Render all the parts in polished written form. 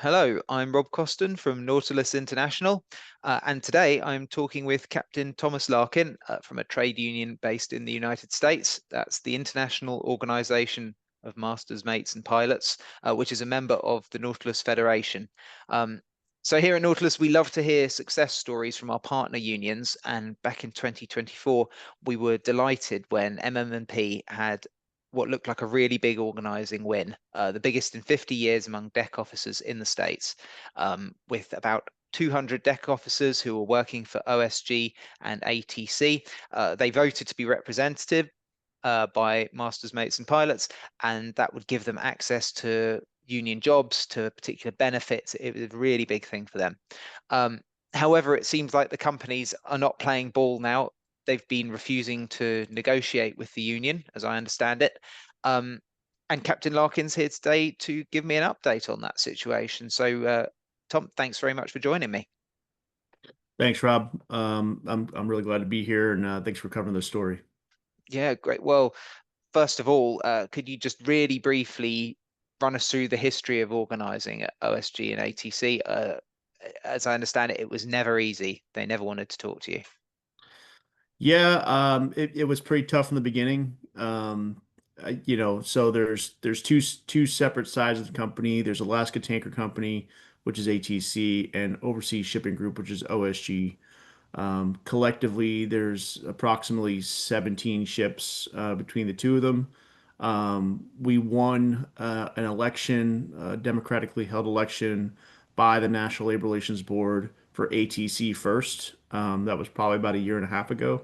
Hello, I'm Rob Coston from Nautilus International, and today I'm talking with Captain Thomas Larkin from a trade union based in the United States. That's the International Organisation of Masters, Mates and Pilots, which is a member of the Nautilus Federation. So here at Nautilus, we love to hear success stories from our partner unions, and back in 2024, we were delighted when MM&P had what looked like a really big organising win, the biggest in 50 years among deck officers in the States, with about 200 deck officers who were working for OSG and ATC. They voted to be representative by masters, mates, and pilots, and that would give them access to union jobs, to particular benefits. It was a really big thing for them. However, it seems like the companies are not playing ball now. They've been refusing to negotiate with the union, as I understand it. And Captain Larkin's here today to give me an update on that situation. So, Tom, thanks very much for joining me. Thanks, Rob. I'm really glad to be here, and thanks for covering the story. Yeah, great. Well, first of all, could you just really briefly run us through the history of organising at OSG and ATC? As I understand it, it was never easy. They never wanted to talk to you. Yeah, it was pretty tough in the beginning. So there's two separate sides of the company. There's Alaska Tanker Company, which is ATC, and Overseas Shipping Group, which is OSG. Collectively, there's approximately 17 ships between the two of them. We won an election, a democratically held election by the National Labor Relations Board for ATC first. That was probably about a year and a half ago.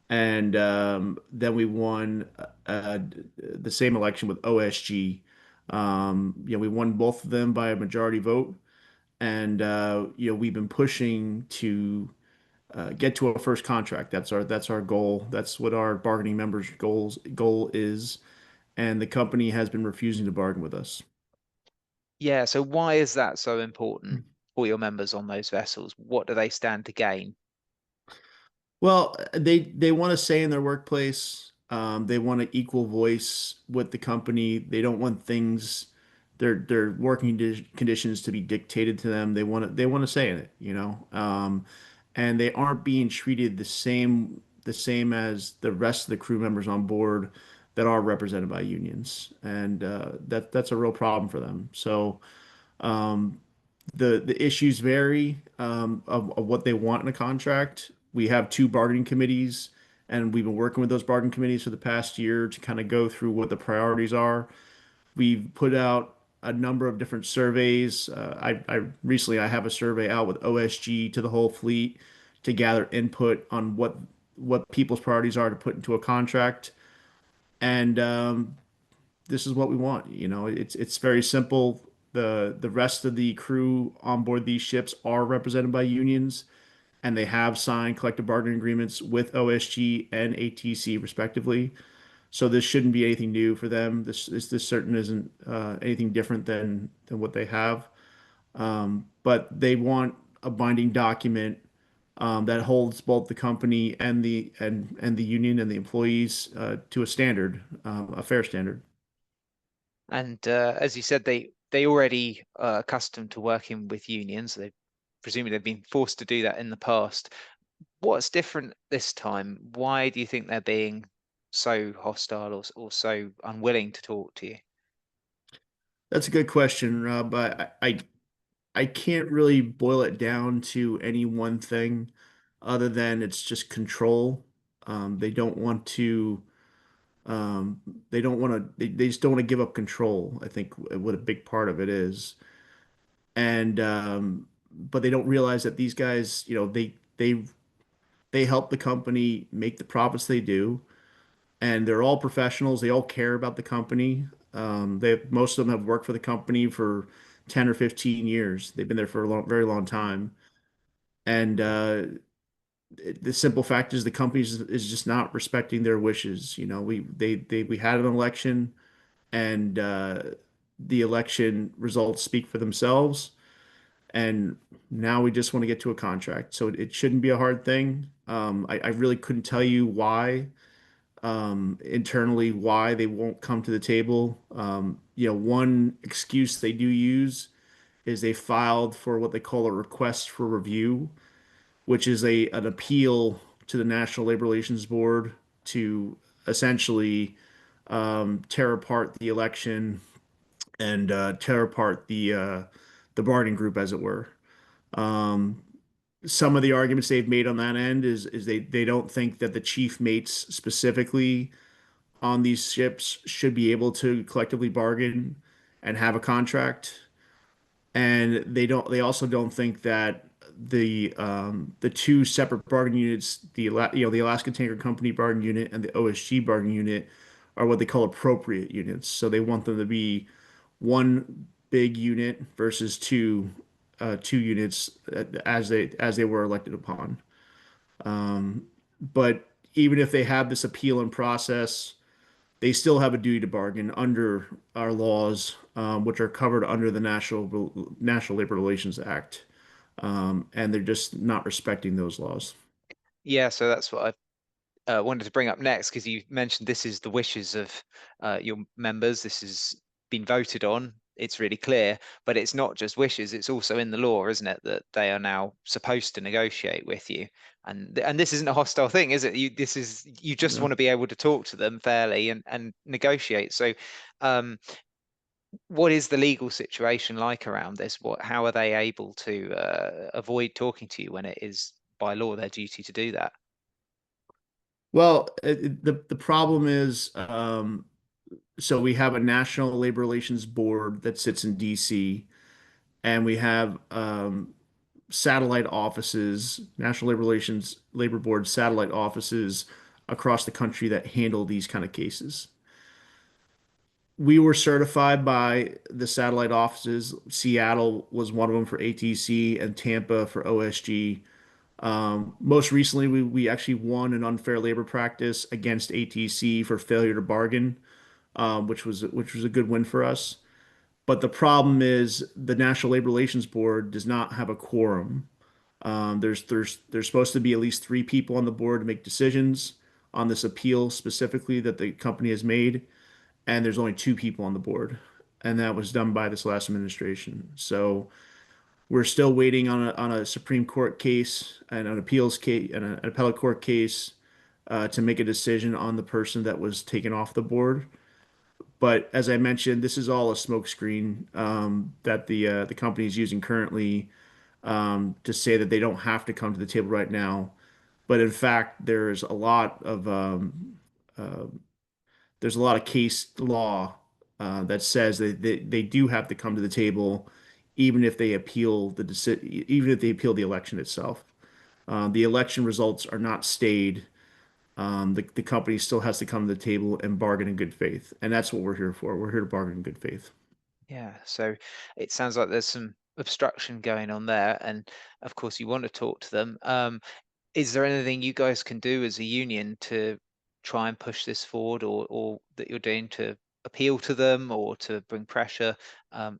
And then we won the same election with OSG. We won both of them by a majority vote. And we've been pushing to get to our first contract. That's our goal. That's what our bargaining members' goal is. And the company has been refusing to bargain with us. Yeah, so why is that so important for your members on those vessels? What do they stand to gain? Well, they want to say in their workplace. They want an equal voice with the company. They don't want their working conditions to be dictated to them. They want to say in it. And they aren't being treated the same as the rest of the crew members on board that are represented by unions, and that's a real problem for them. So um, the issues vary of what they want in a contract. We have two bargaining committees, and we've been working with those bargaining committees for the past year to kind of go through what the priorities are. We've put out a number of different surveys. I have a survey out with OSG to the whole fleet to gather input on what people's priorities are to put into a contract. And this is what we want. It's very simple. The rest of the crew on board these ships are represented by unions, and they have signed collective bargaining agreements with OSG and ATC respectively. So this shouldn't be anything new for them. This certain isn't anything different than what they have. But they want a binding document that holds both the company and the union and the employees to a standard, a fair standard. And as you said, they already are accustomed to working with unions. They presumably they've been forced to do that in the past. What's different this time? Why do you think they're being so hostile or so unwilling to talk to you? That's a good question, Rob. But I can't really boil it down to any one thing other than it's just control. They don't want to. Um, they don't want to. They just don't want to give up control. I think what a big part of it is, and but they don't realize that these guys, they help the company make the profits they do, and they're all professionals. They all care about the company. Most of them have worked for the company for 10 or 15 years. They've been there for a very long time. And the simple fact is the company is just not respecting their wishes. We had an election, and the election results speak for themselves. And now we just want to get to a contract. So it shouldn't be a hard thing. I really couldn't tell you why internally why they won't come to the table. One excuse they do use is they filed for what they call a request for review, which is an appeal to the National Labor Relations Board to essentially tear apart the election and tear apart the bargaining group, as it were. Um, some of the arguments they've made on that end is they don't think that the chief mates specifically on these ships should be able to collectively bargain and have a contract, and they also don't think that the two separate bargaining units, the Alaska Tanker Company bargaining unit and the OSG bargaining unit, are what they call appropriate units. So they want them to be one big unit versus two units as they were elected upon. But even if they have this appeal in process, they still have a duty to bargain under our laws, which are covered under the National Labor Relations Act, and they're just not respecting those laws. Yeah, so that's what I wanted to bring up next, because you mentioned this is the wishes of your members. This has been voted on. It's really clear, but it's not just wishes. It's also in the law, isn't it, that they are now supposed to negotiate with you. And this isn't a hostile thing, is it? You just Yeah. want to be able to talk to them fairly and negotiate. So, um, what is the legal situation like around this? How are they able to avoid talking to you when it is by law their duty to do that? Well, the problem is, so we have a National Labor Relations Board that sits in DC, and we have satellite offices, National Labor Relations Labor Board satellite offices across the country that handle these kind of cases. We were certified by the satellite offices. Seattle was one of them for ATC and Tampa for OSG. Most recently, we actually won an unfair labor practice against ATC for failure to bargain, which was a good win for us. But the problem is the National Labor Relations Board does not have a quorum. There's supposed to be at least three people on the board to make decisions on this appeal specifically that the company has made, and there's only two people on the board, and that was done by this last administration. So we're still waiting on a Supreme Court case and an appeals case and an appellate court case to make a decision on the person that was taken off the board. But as I mentioned, this is all a smokescreen that the company is using currently to say that they don't have to come to the table right now. But in fact, there's a lot of case law that says that they do have to come to the table, even if they appeal even if they appeal the election itself. The election results are not stayed. The company still has to come to the table and bargain in good faith, and that's what we're here for. We're here to bargain in good faith. Yeah, so it sounds like there's some obstruction going on there, and of course you want to talk to them. Is there anything you guys can do as a union to try and push this forward, or that you're doing to appeal to them or to bring pressure?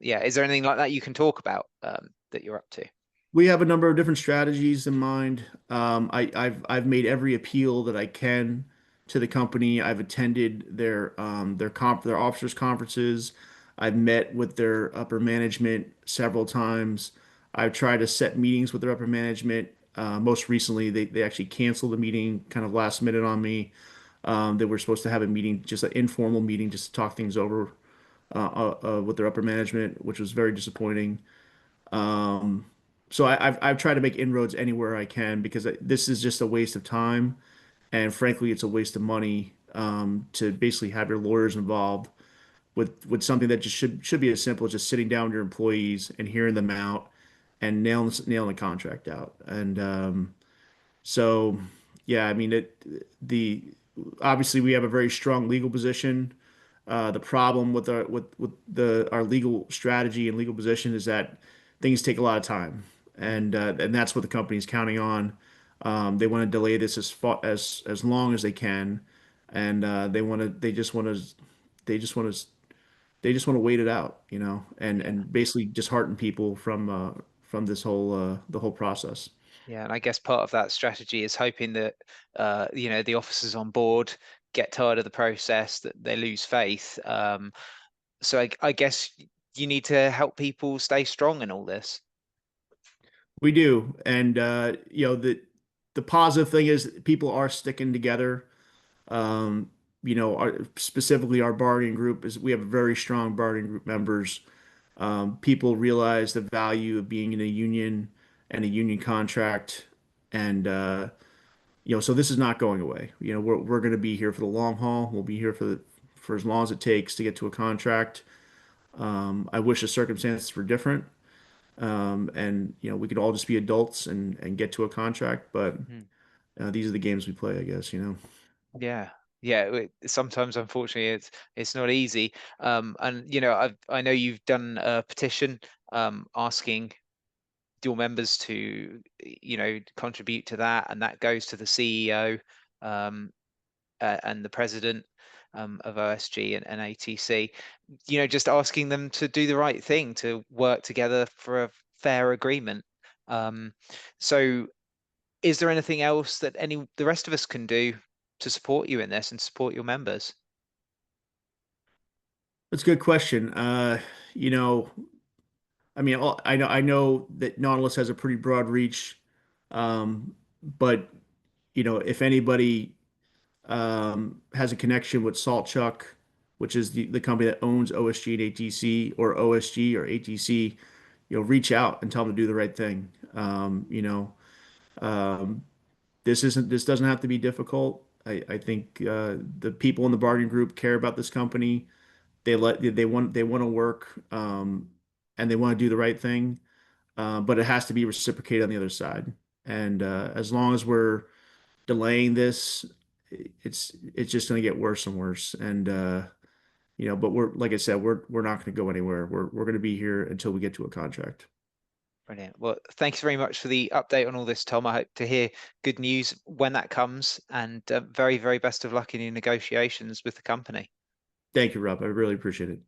Yeah, is there anything like that you can talk about that you're up to? We have a number of different strategies in mind. I've made every appeal that I can to the company. I've attended their officers conferences. I've met with their upper management several times. I've tried to set meetings with their upper management. Most recently, they actually canceled the meeting kind of last minute on me. They were supposed to have a meeting, just an informal meeting, just to talk things over with their upper management, which was very disappointing. Um, so I've tried to make inroads anywhere I can because this is just a waste of time, and frankly, it's a waste of money to basically have your lawyers involved with something that just should be as simple as just sitting down with your employees and hearing them out and nailing the contract out. And so, yeah, I mean the obviously we have a very strong legal position. The problem with our legal strategy and legal position is that things take a lot of time, and that's what the company is counting on. They want to delay this as long as they can, and they just want to wait it out, Yeah. and basically dishearten people from the whole process. Yeah, and I guess part of that strategy is hoping that the officers on board get tired of the process, that they lose faith. So I guess you need to help people stay strong in all this. We do, and the positive thing is people are sticking together. Um, specifically our bargaining group is we have very strong bargaining group members. People realize the value of being in a union and a union contract, and so this is not going away. We're going to be here for the long haul. We'll be here for as long as it takes to get to a contract. I wish the circumstances were different, and we could all just be adults and get to a contract. But Mhm. these are the games we play, I guess. Yeah. Yeah, sometimes unfortunately it's not easy. And I know you've done a petition asking your members to contribute to that, and that goes to the CEO um, and the president of OSG and ATC. Just asking them to do the right thing, to work together for a fair agreement. Um, so, is there anything else that the rest of us can do to support you in this and support your members? That's a good question. You know, I mean, I know that Nautilus has a pretty broad reach, but if anybody has a connection with Saltchuck, which is the company that owns OSG and ATC, or OSG or ATC, reach out and tell them to do the right thing. Um, this doesn't have to be difficult. I think the people in the bargaining group care about this company. They want to work, and they want to do the right thing, but it has to be reciprocated on the other side. And as long as we're delaying this, it's just going to get worse and worse. And but we're like I said, we're not going to go anywhere. We're going to be here until we get to a contract. Brilliant. Well, thanks very much for the update on all this, Tom. I hope to hear good news when that comes, and very, very best of luck in your negotiations with the company. Thank you, Rob. I really appreciate it.